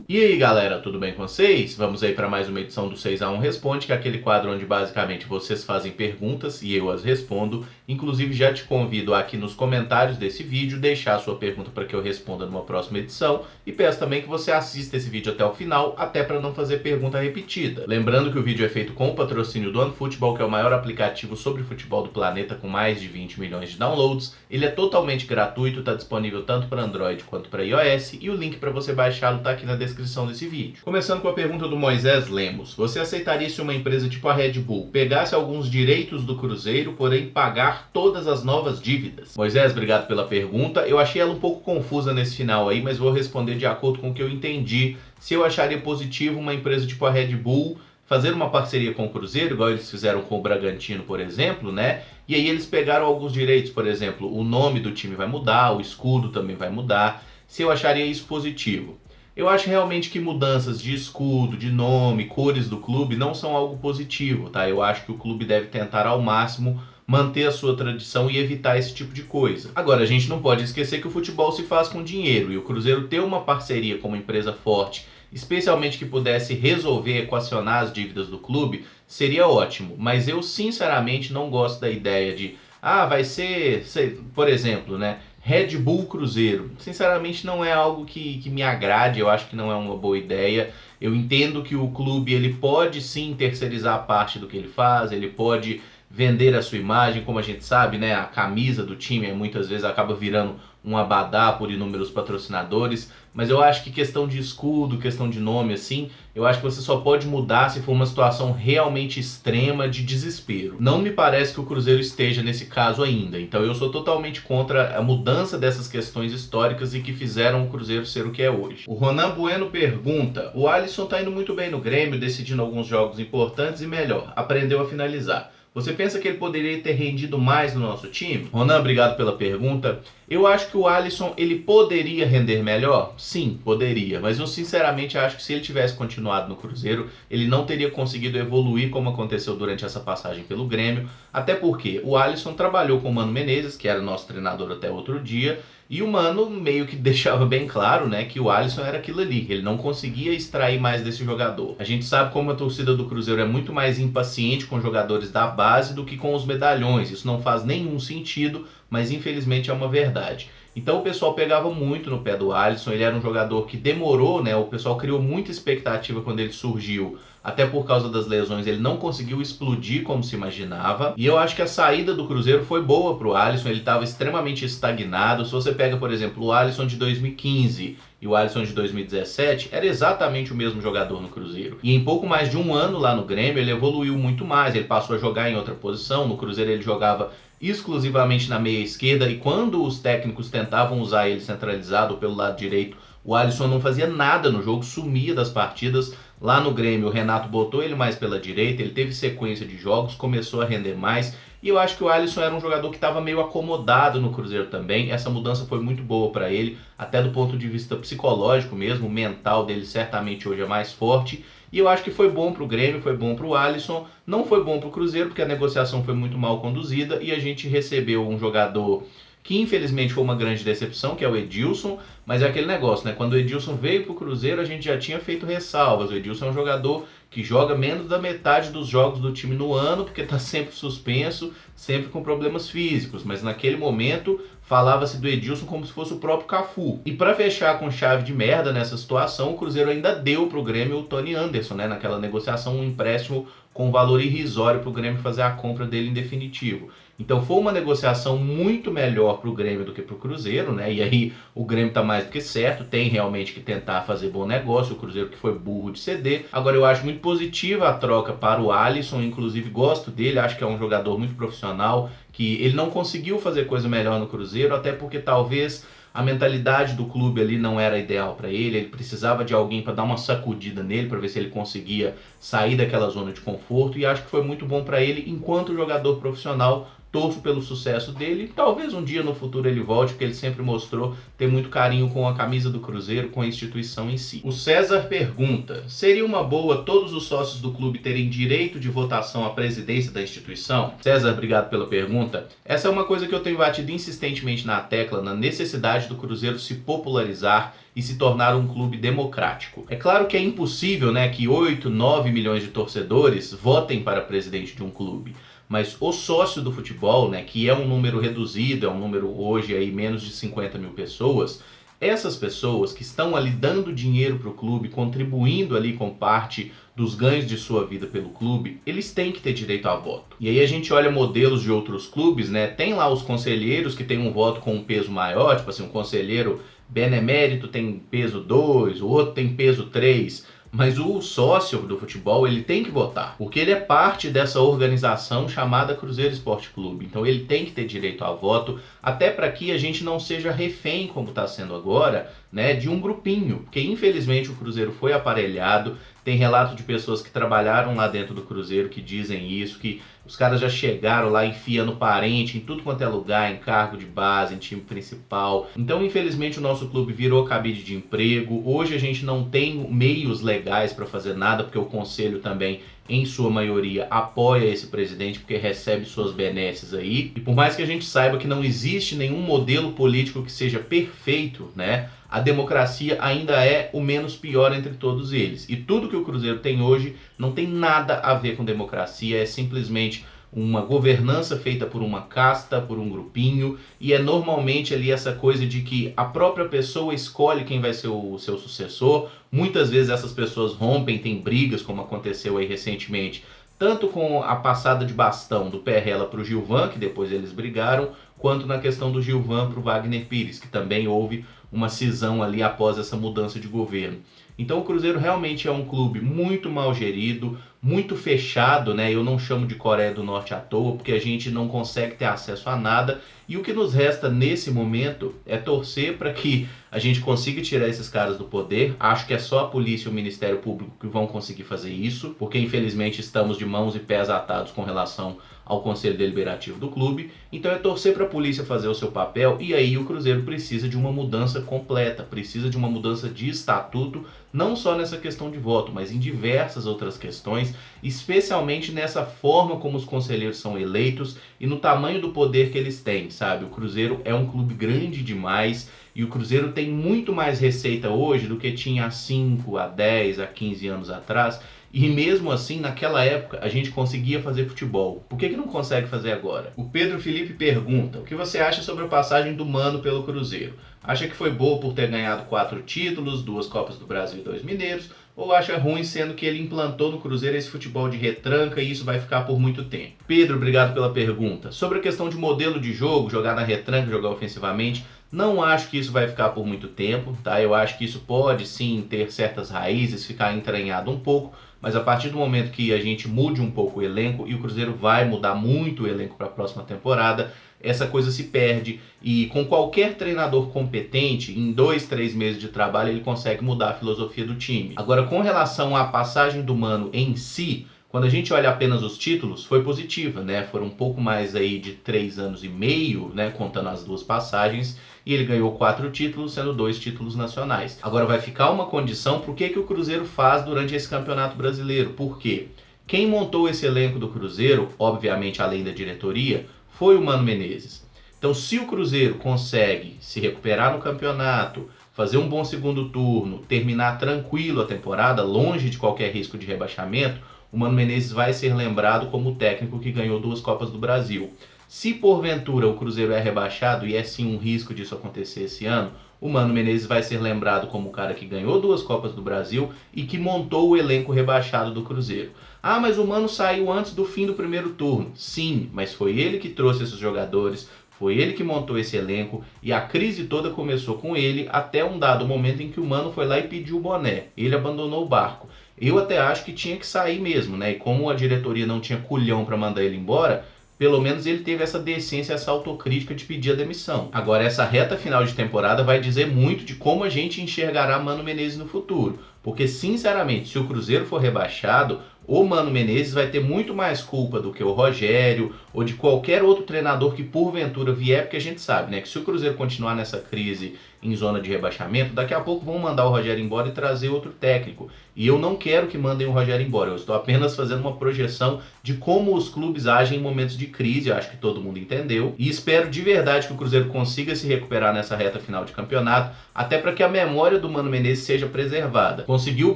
E aí galera, tudo bem com vocês? Vamos aí para mais uma edição do 6x1 Responde, que é aquele quadro onde basicamente vocês fazem perguntas e eu as respondo. Inclusive já te convido aqui nos comentários desse vídeo deixar a sua pergunta para que eu responda numa próxima edição. E peço também que você assista esse vídeo até o final, até para não fazer pergunta repetida. Lembrando que o vídeo é feito com o patrocínio do OneFootball, que é o maior aplicativo sobre futebol do planeta com mais de 20 milhões de downloads. Ele é totalmente gratuito, está disponível tanto para Android quanto para iOS e o link para você baixá-lo está aqui na descrição desse vídeo. Começando com a pergunta do Moisés Lemos. Você aceitaria se uma empresa tipo a Red Bull pegasse alguns direitos do Cruzeiro, porém pagar todas as novas dívidas? Moisés, obrigado pela pergunta. Eu achei ela um pouco confusa nesse final aí, mas vou responder de acordo com o que eu entendi. Se eu acharia positivo uma empresa tipo a Red Bull fazer uma parceria com o Cruzeiro, igual eles fizeram com o Bragantino, por exemplo, né? E aí eles pegaram alguns direitos, por exemplo, o nome do time vai mudar, o escudo também vai mudar. Se eu acharia isso positivo? Eu acho realmente que mudanças de escudo, de nome, cores do clube não são algo positivo, tá? Eu acho que o clube deve tentar ao máximo manter a sua tradição e evitar esse tipo de coisa. Agora, a gente não pode esquecer que o futebol se faz com dinheiro e o Cruzeiro ter uma parceria com uma empresa forte, especialmente que pudesse resolver, equacionar as dívidas do clube, seria ótimo. Mas eu sinceramente não gosto da ideia de, vai ser, por exemplo, né? Red Bull Cruzeiro. Sinceramente não é algo que me agrade, eu acho que não é uma boa ideia. Eu entendo que o clube ele pode sim terceirizar parte do que ele faz, ele pode vender a sua imagem, como a gente sabe, né? A camisa do time muitas vezes acaba virando um abadá por inúmeros patrocinadores, mas eu acho que questão de escudo, questão de nome assim, eu acho que você só pode mudar se for uma situação realmente extrema de desespero. Não me parece que o Cruzeiro esteja nesse caso ainda, então eu sou totalmente contra a mudança dessas questões históricas e que fizeram o Cruzeiro ser o que é hoje. O Ronan Bueno pergunta: o Alisson tá indo muito bem no Grêmio, decidindo alguns jogos importantes e melhor, aprendeu a finalizar. Você pensa que ele poderia ter rendido mais no nosso time? Ronan, obrigado pela pergunta. Eu acho que o Alisson ele poderia render melhor? Sim, poderia. Mas eu sinceramente acho que se ele tivesse continuado no Cruzeiro, ele não teria conseguido evoluir como aconteceu durante essa passagem pelo Grêmio. Até porque o Alisson trabalhou com o Mano Menezes, que era nosso treinador até outro dia, e o Mano meio que deixava bem claro, né, que o Alisson era aquilo ali, ele não conseguia extrair mais desse jogador. A gente sabe como a torcida do Cruzeiro é muito mais impaciente com jogadores da base do que com os medalhões. Isso não faz nenhum sentido, mas infelizmente é uma verdade. Então o pessoal pegava muito no pé do Alisson, ele era um jogador que demorou, né? O pessoal criou muita expectativa quando ele surgiu, até por causa das lesões ele não conseguiu explodir como se imaginava. E eu acho que a saída do Cruzeiro foi boa pro Alisson, ele estava extremamente estagnado. Se você pega, por exemplo, o Alisson de 2015 e o Alisson de 2017, era exatamente o mesmo jogador no Cruzeiro. E em pouco mais de um ano lá no Grêmio ele evoluiu muito mais, ele passou a jogar em outra posição. No Cruzeiro ele jogava exclusivamente na meia esquerda e quando os técnicos tentavam usar ele centralizado pelo lado direito, o Alisson não fazia nada no jogo, sumia das partidas. Lá no Grêmio o Renato botou ele mais pela direita, ele teve sequência de jogos, começou a render mais. E eu acho que o Alisson era um jogador que estava meio acomodado no Cruzeiro também. Essa mudança foi muito boa para ele, até do ponto de vista psicológico mesmo, o mental dele certamente hoje é mais forte. E eu acho que foi bom para o Grêmio, foi bom para o Alisson, não foi bom para o Cruzeiro porque a negociação foi muito mal conduzida e a gente recebeu um jogador que infelizmente foi uma grande decepção, que é o Edilson, mas é aquele negócio, né? Quando o Edilson veio pro Cruzeiro, a gente já tinha feito ressalvas. O Edilson é um jogador que joga menos da metade dos jogos do time no ano, porque tá sempre suspenso, sempre com problemas físicos, mas naquele momento falava-se do Edilson como se fosse o próprio Cafu. E para fechar com chave de merda nessa situação, o Cruzeiro ainda deu pro Grêmio o Tony Anderson, né? Naquela negociação, um empréstimo com valor irrisório pro Grêmio fazer a compra dele em definitivo. Então foi uma negociação muito melhor pro Grêmio do que pro Cruzeiro, né? E aí o Grêmio tá mais do que certo, tem realmente que tentar fazer bom negócio, o Cruzeiro que foi burro de ceder. Agora eu acho muito positiva a troca para o Alisson, inclusive gosto dele, acho que é um jogador muito profissional, que ele não conseguiu fazer coisa melhor no Cruzeiro, até porque talvez a mentalidade do clube ali não era ideal para ele precisava de alguém para dar uma sacudida nele, para ver se ele conseguia sair daquela zona de conforto, e acho que foi muito bom para ele enquanto jogador profissional torço pelo sucesso dele. Talvez um dia no futuro ele volte, porque ele sempre mostrou ter muito carinho com a camisa do Cruzeiro, com a instituição em si. O César pergunta: seria uma boa todos os sócios do clube terem direito de votação à presidência da instituição? César, obrigado pela pergunta. Essa é uma coisa que eu tenho batido insistentemente na tecla, na necessidade do Cruzeiro se popularizar e se tornar um clube democrático. É claro que é impossível, né, que 8, 9 milhões de torcedores votem para presidente de um clube. Mas o sócio do futebol, né, que é um número reduzido, é um número hoje aí menos de 50 mil pessoas, essas pessoas que estão ali dando dinheiro para o clube, contribuindo ali com parte dos ganhos de sua vida pelo clube, eles têm que ter direito a voto. E aí a gente olha modelos de outros clubes, né? Tem lá os conselheiros que têm um voto com um peso maior, tipo assim, um conselheiro benemérito tem peso 2, o outro tem peso 3. Mas o sócio do futebol, ele tem que votar, porque ele é parte dessa organização chamada Cruzeiro Esporte Clube. Então ele tem que ter direito a voto, até para que a gente não seja refém, como está sendo agora, né, de um grupinho. Porque infelizmente o Cruzeiro foi aparelhado, tem relato de pessoas que trabalharam lá dentro do Cruzeiro que dizem isso, que os caras já chegaram lá enfiando parente em tudo quanto é lugar, em cargo de base, em time principal. Então, infelizmente, o nosso clube virou cabide de emprego. Hoje a gente não tem meios legais para fazer nada, porque o conselho também, em sua maioria, apoia esse presidente, porque recebe suas benesses aí. E por mais que a gente saiba que não existe nenhum modelo político que seja perfeito, né, a democracia ainda é o menos pior entre todos eles. E tudo que o Cruzeiro tem hoje não tem nada a ver com democracia, é simplesmente uma governança feita por uma casta, por um grupinho, e é normalmente ali essa coisa de que a própria pessoa escolhe quem vai ser o seu sucessor. Muitas vezes essas pessoas rompem, tem brigas, como aconteceu aí recentemente, tanto com a passada de bastão do Perrella para o Gilvan, que depois eles brigaram, quanto na questão do Gilvan para o Wagner Pires, que também houve uma cisão ali após essa mudança de governo. Então o Cruzeiro realmente é um clube muito mal gerido, muito fechado, né? Eu não chamo de Coreia do Norte à toa, porque a gente não consegue ter acesso a nada. E o que nos resta nesse momento é torcer para que a gente consiga tirar esses caras do poder. Acho que é só a polícia e o Ministério Público que vão conseguir fazer isso, porque infelizmente estamos de mãos e pés atados com relação ao Conselho Deliberativo do clube. Então é torcer para a polícia fazer o seu papel, e aí o Cruzeiro precisa de uma mudança completa, precisa de uma mudança de estatuto, não só nessa questão de voto, mas em diversas outras questões, especialmente nessa forma como os conselheiros são eleitos e no tamanho do poder que eles têm, sabe? O Cruzeiro é um clube grande demais e o Cruzeiro tem muito mais receita hoje do que tinha há 5, a 10, a 15 anos atrás. E mesmo assim, naquela época, a gente conseguia fazer futebol. Por que não consegue fazer agora? O Pedro Felipe pergunta: o que você acha sobre a passagem do Mano pelo Cruzeiro? Acha que foi boa por ter ganhado 4 títulos, 2 Copas do Brasil e 2 Mineiros? Ou acha ruim, sendo que ele implantou no Cruzeiro esse futebol de retranca e isso vai ficar por muito tempo? Pedro, obrigado pela pergunta. Sobre a questão de modelo de jogo, jogar na retranca, jogar ofensivamente, não acho que isso vai ficar por muito tempo, tá? Eu acho que isso pode sim ter certas raízes, ficar entranhado um pouco, mas a partir do momento que a gente mude um pouco o elenco, e o Cruzeiro vai mudar muito o elenco para a próxima temporada, essa coisa se perde, e com qualquer treinador competente, em 2, 3 meses de trabalho, ele consegue mudar a filosofia do time. Agora, com relação à passagem do Mano em si, quando a gente olha apenas os títulos, foi positiva, né? Foram um pouco mais aí de 3 anos e meio, né? Contando as 2 passagens, e ele ganhou 4 títulos, sendo 2 títulos nacionais. Agora vai ficar uma condição para o que o Cruzeiro faz durante esse Campeonato Brasileiro. Por quê? Quem montou esse elenco do Cruzeiro, obviamente além da diretoria, foi o Mano Menezes. Então, se o Cruzeiro consegue se recuperar no campeonato, fazer um bom segundo turno, terminar tranquilo a temporada, longe de qualquer risco de rebaixamento, o Mano Menezes vai ser lembrado como o técnico que ganhou 2 Copas do Brasil. Se porventura o Cruzeiro é rebaixado, e é sim um risco disso acontecer esse ano, o Mano Menezes vai ser lembrado como o cara que ganhou 2 Copas do Brasil e que montou o elenco rebaixado do Cruzeiro. Ah, mas o Mano saiu antes do fim do primeiro turno. Sim, mas foi ele que trouxe esses jogadores, foi ele que montou esse elenco, e a crise toda começou com ele até um dado momento em que o Mano foi lá e pediu o boné. Ele abandonou o barco. Eu até acho que tinha que sair mesmo, né? E como a diretoria não tinha culhão para mandar ele embora, pelo menos ele teve essa decência, essa autocrítica de pedir a demissão. Agora, essa reta final de temporada vai dizer muito de como a gente enxergará Mano Menezes no futuro. Porque, sinceramente, se o Cruzeiro for rebaixado, o Mano Menezes vai ter muito mais culpa do que o Rogério ou de qualquer outro treinador que porventura vier, porque a gente sabe, né, que se o Cruzeiro continuar nessa crise em zona de rebaixamento, daqui a pouco vão mandar o Rogério embora e trazer outro técnico. E eu não quero que mandem o Rogério embora, eu estou apenas fazendo uma projeção de como os clubes agem em momentos de crise, eu acho que todo mundo entendeu. E espero de verdade que o Cruzeiro consiga se recuperar nessa reta final de campeonato, até para que a memória do Mano Menezes seja preservada. Conseguiu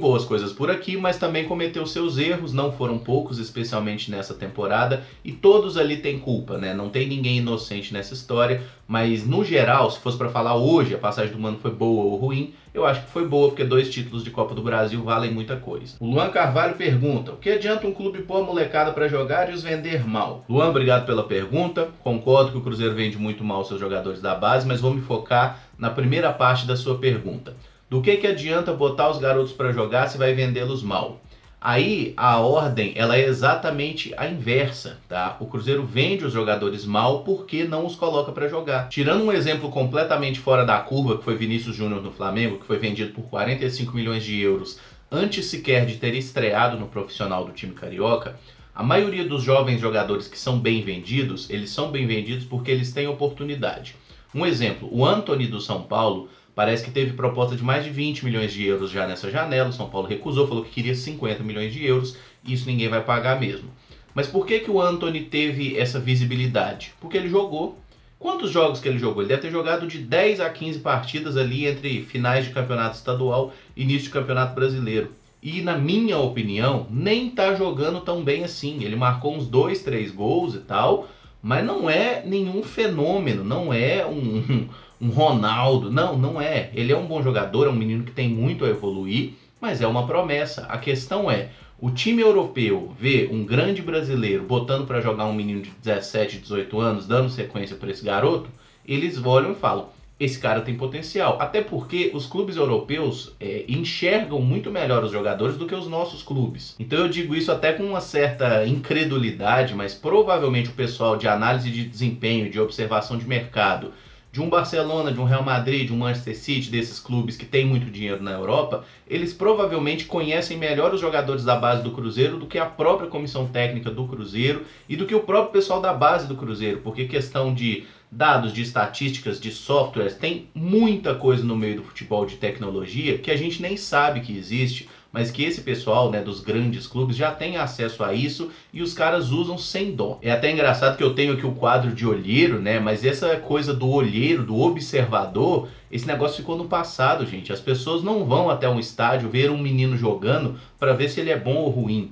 boas coisas por aqui, mas também cometeu seus erros, não foram poucos, especialmente nessa temporada, e todos ali têm culpa, né? Não tem ninguém inocente nessa história, mas no geral, se fosse para falar hoje, a passagem do Mano foi boa ou ruim, eu acho que foi boa, porque 2 títulos de Copa do Brasil valem muita coisa. O Luan Carvalho pergunta: o que adianta um clube pôr a molecada para jogar e os vender mal? Luan, obrigado pela pergunta. Concordo que o Cruzeiro vende muito mal seus jogadores da base, mas vou me focar na primeira parte da sua pergunta. Do que adianta botar os garotos para jogar se vai vendê-los mal? Aí a ordem ela é exatamente a inversa, tá? O Cruzeiro vende os jogadores mal porque não os coloca para jogar. Tirando um exemplo completamente fora da curva, que foi Vinícius Júnior no Flamengo, que foi vendido por 45 milhões de euros antes sequer de ter estreado no profissional do time carioca, a maioria dos jovens jogadores que são bem vendidos, eles são bem vendidos porque eles têm oportunidade. Um exemplo, o Antony do São Paulo parece que teve proposta de mais de 20 milhões de euros já nessa janela. O São Paulo recusou, falou que queria 50 milhões de euros. E isso ninguém vai pagar mesmo. Mas por que o Antony teve essa visibilidade? Porque ele jogou. Quantos jogos que ele jogou? Ele deve ter jogado de 10 a 15 partidas ali entre finais de campeonato estadual e início de campeonato brasileiro. E na minha opinião, nem tá jogando tão bem assim. Ele marcou uns 2, 3 gols e tal, mas não é nenhum fenômeno, não é um Ronaldo, não é. Ele é um bom jogador, é um menino que tem muito a evoluir, mas é uma promessa. A questão é, o time europeu vê um grande brasileiro botando para jogar um menino de 17, 18 anos, dando sequência para esse garoto, eles olham e falam: esse cara tem potencial. Até porque os clubes europeus enxergam muito melhor os jogadores do que os nossos clubes. Então eu digo isso até com uma certa incredulidade, mas provavelmente o pessoal de análise de desempenho, de observação de mercado, de um Barcelona, de um Real Madrid, de um Manchester City, desses clubes que têm muito dinheiro na Europa, eles provavelmente conhecem melhor os jogadores da base do Cruzeiro do que a própria comissão técnica do Cruzeiro e do que o próprio pessoal da base do Cruzeiro, porque questão de dados, de estatísticas, de softwares, tem muita coisa no meio do futebol de tecnologia que a gente nem sabe que existe, mas que esse pessoal, né, dos grandes clubes já tem acesso a isso e os caras usam sem dó. É até engraçado que eu tenho aqui o quadro de olheiro, né, mas essa coisa do olheiro, do observador, esse negócio ficou no passado, gente. As pessoas não vão até um estádio ver um menino jogando para ver se ele é bom ou ruim.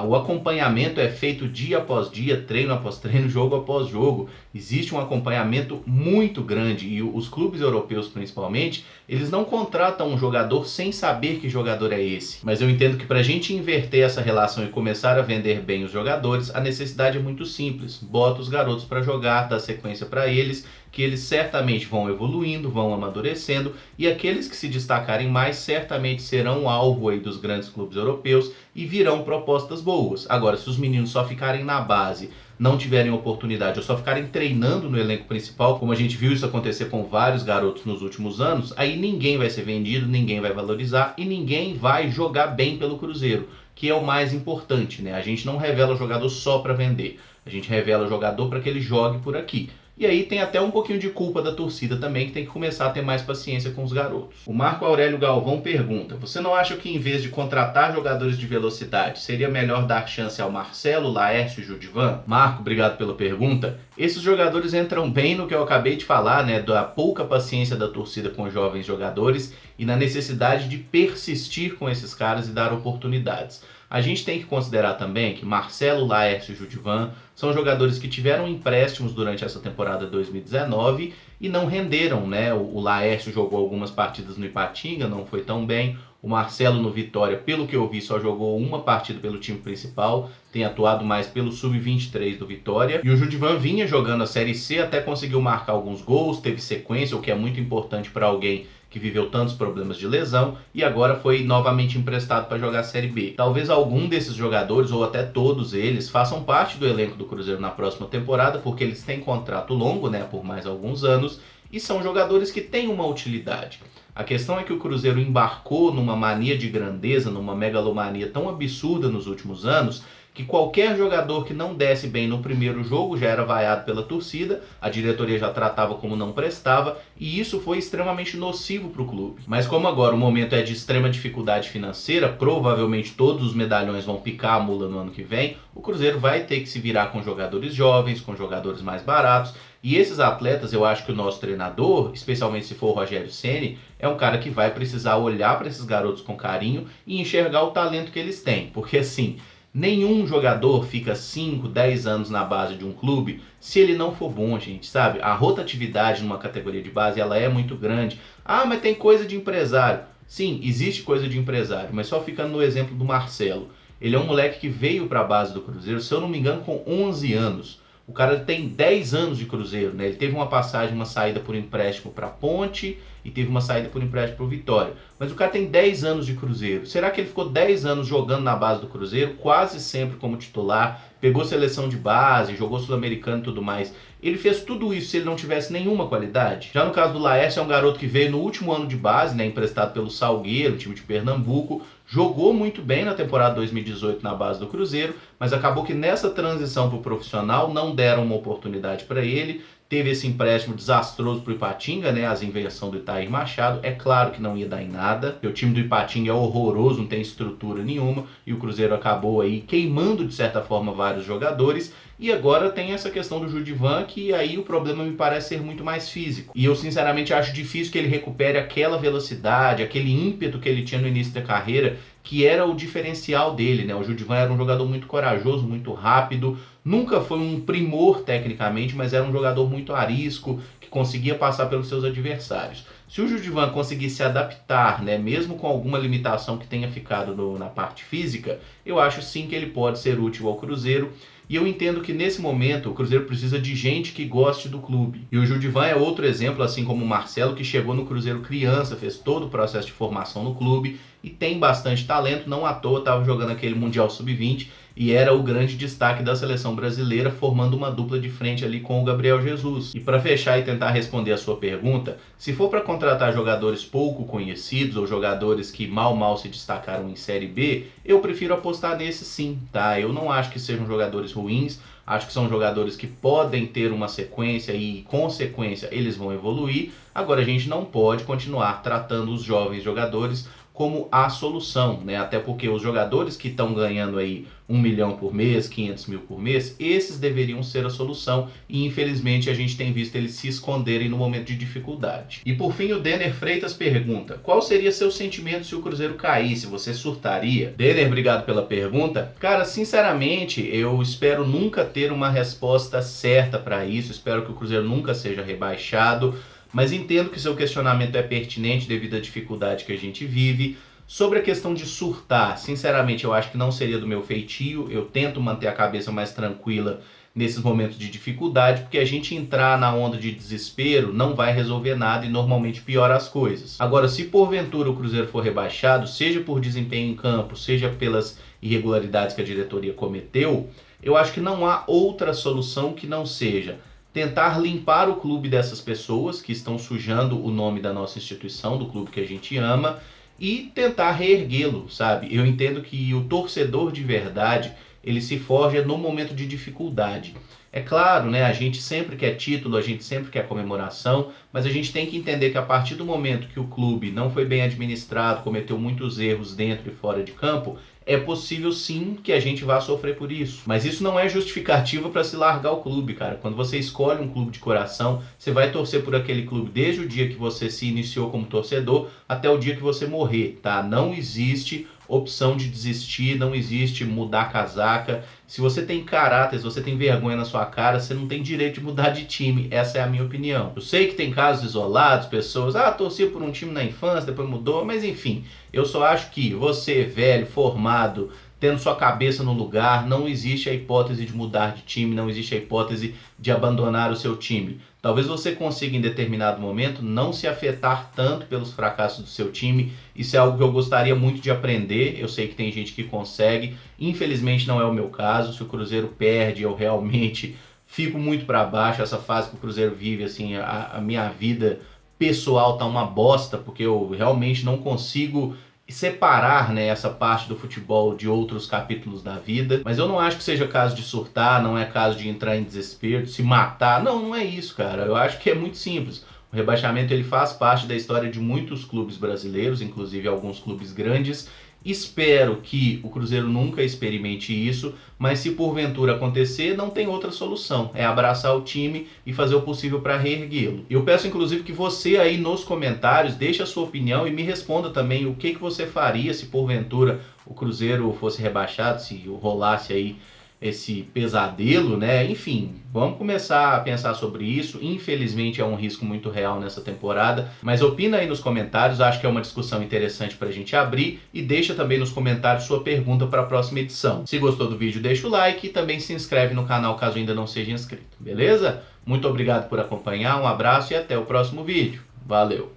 O acompanhamento é feito dia após dia, treino após treino, jogo após jogo. Existe um acompanhamento muito grande e os clubes europeus principalmente, eles não contratam um jogador sem saber que jogador é esse. Mas eu entendo que para a gente inverter essa relação e começar a vender bem os jogadores, a necessidade é muito simples. Bota os garotos para jogar, dá sequência para eles, que eles certamente vão evoluindo, vão amadurecendo, e aqueles que se destacarem mais certamente serão alvo aí dos grandes clubes europeus e virão propostas boas. Agora, se os meninos só ficarem na base, não tiverem oportunidade ou só ficarem treinando no elenco principal, como a gente viu isso acontecer com vários garotos nos últimos anos, aí ninguém vai ser vendido, ninguém vai valorizar e ninguém vai jogar bem pelo Cruzeiro, que é o mais importante, né? A gente não revela o jogador só para vender, a gente revela o jogador para que ele jogue por aqui. E aí tem até um pouquinho de culpa da torcida também, que tem que começar a ter mais paciência com os garotos. O Marco Aurélio Galvão pergunta: você não acha que em vez de contratar jogadores de velocidade, seria melhor dar chance ao Marcelo, Laércio e Judivan? Marco, obrigado pela pergunta. Esses jogadores entram bem no que eu acabei de falar, né, da pouca paciência da torcida com jovens jogadores e na necessidade de persistir com esses caras e dar oportunidades. A gente tem que considerar também que Marcelo, Laércio e Judivan são jogadores que tiveram empréstimos durante essa temporada 2019 e não renderam, né? O Laércio jogou algumas partidas no Ipatinga, não foi tão bem. O Marcelo no Vitória, pelo que eu vi, só jogou uma partida pelo time principal, tem atuado mais pelo Sub-23 do Vitória. E o Judivan vinha jogando a Série C, até conseguiu marcar alguns gols, teve sequência, o que é muito importante para alguém que viveu tantos problemas de lesão e agora foi novamente emprestado para jogar a Série B. Talvez algum desses jogadores, ou até todos eles, façam parte do elenco do Cruzeiro na próxima temporada, porque eles têm contrato longo, né, por mais alguns anos, e são jogadores que têm uma utilidade. A questão é que o Cruzeiro embarcou numa mania de grandeza, numa megalomania tão absurda nos últimos anos, que qualquer jogador que não desse bem no primeiro jogo já era vaiado pela torcida, a diretoria já tratava como não prestava, e isso foi extremamente nocivo para o clube. Mas como agora o momento é de extrema dificuldade financeira, provavelmente todos os medalhões vão picar a mula no ano que vem, o Cruzeiro vai ter que se virar com jogadores jovens, com jogadores mais baratos, e esses atletas, eu acho que o nosso treinador, especialmente se for o Rogério Ceni, é um cara que vai precisar olhar para esses garotos com carinho e enxergar o talento que eles têm, porque assim, nenhum jogador fica 5, 10 anos na base de um clube se ele não for bom, gente, sabe? A rotatividade numa categoria de base, ela é muito grande. Ah, mas tem coisa de empresário. Sim, existe coisa de empresário, mas só ficando no exemplo do Marcelo. Ele é um moleque que veio para a base do Cruzeiro, se eu não me engano, com 11 anos. O cara tem 10 anos de Cruzeiro, né? Ele teve uma passagem, uma saída por empréstimo para Ponte e teve uma saída por empréstimo para o Vitória. Mas o cara tem 10 anos de Cruzeiro. Será que ele ficou 10 anos jogando na base do Cruzeiro, quase sempre como titular, pegou seleção de base, jogou sul-americano e tudo mais? Ele fez tudo isso se ele não tivesse nenhuma qualidade? Já no caso do Laércio, é um garoto que veio no último ano de base, né, emprestado pelo Salgueiro, time de Pernambuco, jogou muito bem na temporada 2018 na base do Cruzeiro, mas acabou que nessa transição para o profissional não deram uma oportunidade para ele. Teve esse empréstimo desastroso para o Ipatinga, né? As inversão do Itair Machado. É claro que não ia dar em nada, porque o time do Ipatinga é horroroso, não tem estrutura nenhuma, e o Cruzeiro acabou aí queimando, de certa forma, vários jogadores. E agora tem essa questão do Judivan, que aí o problema me parece ser muito mais físico. E eu sinceramente acho difícil que ele recupere aquela velocidade, aquele ímpeto que ele tinha no início da carreira, que era o diferencial dele, né? O Judivan era um jogador muito corajoso, muito rápido, nunca foi um primor tecnicamente, mas era um jogador muito arisco, que conseguia passar pelos seus adversários. Se o Judivan conseguir se adaptar, né, mesmo com alguma limitação que tenha ficado na parte física, eu acho sim que ele pode ser útil ao Cruzeiro. E eu entendo que nesse momento o Cruzeiro precisa de gente que goste do clube. E o Judivan é outro exemplo, assim como o Marcelo, que chegou no Cruzeiro criança, fez todo o processo de formação no clube e tem bastante talento, não à toa estava jogando aquele Mundial Sub-20 e era o grande destaque da seleção brasileira, formando uma dupla de frente ali com o Gabriel Jesus. E para fechar e tentar responder a sua pergunta, se for para contratar jogadores pouco conhecidos ou jogadores que mal se destacaram em Série B, eu prefiro apostar nesses sim, tá? Eu não acho que sejam jogadores ruins, acho que são jogadores que podem ter uma sequência e, com sequência, eles vão evoluir. Agora, a gente não pode continuar tratando os jovens jogadores como a solução, né? Até porque os jogadores que estão ganhando aí 1 milhão por mês, 500 mil por mês, esses deveriam ser a solução e infelizmente a gente tem visto eles se esconderem no momento de dificuldade. E por fim o Denner Freitas pergunta: qual seria seu sentimento se o Cruzeiro caísse? Você surtaria? Denner, obrigado pela pergunta. Cara, sinceramente, eu espero nunca ter uma resposta certa para isso, espero que o Cruzeiro nunca seja rebaixado, mas entendo que seu questionamento é pertinente devido à dificuldade que a gente vive. Sobre a questão de surtar, sinceramente eu acho que não seria do meu feitio, eu tento manter a cabeça mais tranquila nesses momentos de dificuldade, porque a gente entrar na onda de desespero não vai resolver nada e normalmente piora as coisas. Agora, se porventura o Cruzeiro for rebaixado, seja por desempenho em campo, seja pelas irregularidades que a diretoria cometeu, eu acho que não há outra solução que não seja tentar limpar o clube dessas pessoas que estão sujando o nome da nossa instituição, do clube que a gente ama, e tentar reerguê-lo, sabe? Eu entendo que o torcedor de verdade, ele se forja no momento de dificuldade. É claro, né, a gente sempre quer título, a gente sempre quer comemoração, mas a gente tem que entender que a partir do momento que o clube não foi bem administrado, cometeu muitos erros dentro e fora de campo, é possível sim que a gente vá sofrer por isso. Mas isso não é justificativa para se largar o clube, cara. Quando você escolhe um clube de coração, você vai torcer por aquele clube desde o dia que você se iniciou como torcedor até o dia que você morrer, tá? Não existe opção de desistir, não existe mudar a casaca. Se você tem caráter, se você tem vergonha na sua cara, você não tem direito de mudar de time. Essa é a minha opinião. Eu sei que tem casos isolados, pessoas, torci por um time na infância, depois mudou, mas enfim, eu só acho que você, velho, formado, tendo sua cabeça no lugar, não existe a hipótese de mudar de time, não existe a hipótese de abandonar o seu time. Talvez você consiga em determinado momento não se afetar tanto pelos fracassos do seu time. Isso é algo que eu gostaria muito de aprender. Eu sei que tem gente que consegue. Infelizmente não é o meu caso. Se o Cruzeiro perde, eu realmente fico muito para baixo. Essa fase que o Cruzeiro vive, assim, a minha vida pessoal tá uma bosta, porque eu realmente não consigo separar, né, essa parte do futebol de outros capítulos da vida. Mas eu não acho que seja caso de surtar, não é caso de entrar em desespero, de se matar. Não, não é isso, cara. Eu acho que é muito simples. O rebaixamento ele faz parte da história de muitos clubes brasileiros, inclusive alguns clubes grandes. Espero que o Cruzeiro nunca experimente isso, mas se porventura acontecer, não tem outra solução. É abraçar o time e fazer o possível para reerguê-lo. Eu peço inclusive que você aí nos comentários deixe a sua opinião e me responda também o que você faria se porventura o Cruzeiro fosse rebaixado, se rolasse aí esse pesadelo, né? Enfim, vamos começar a pensar sobre isso. Infelizmente é um risco muito real nessa temporada, mas opina aí nos comentários, acho que é uma discussão interessante para a gente abrir, e deixa também nos comentários sua pergunta para a próxima edição. Se gostou do vídeo, deixa o like e também se inscreve no canal caso ainda não seja inscrito, beleza? Muito obrigado por acompanhar, um abraço e até o próximo vídeo. Valeu!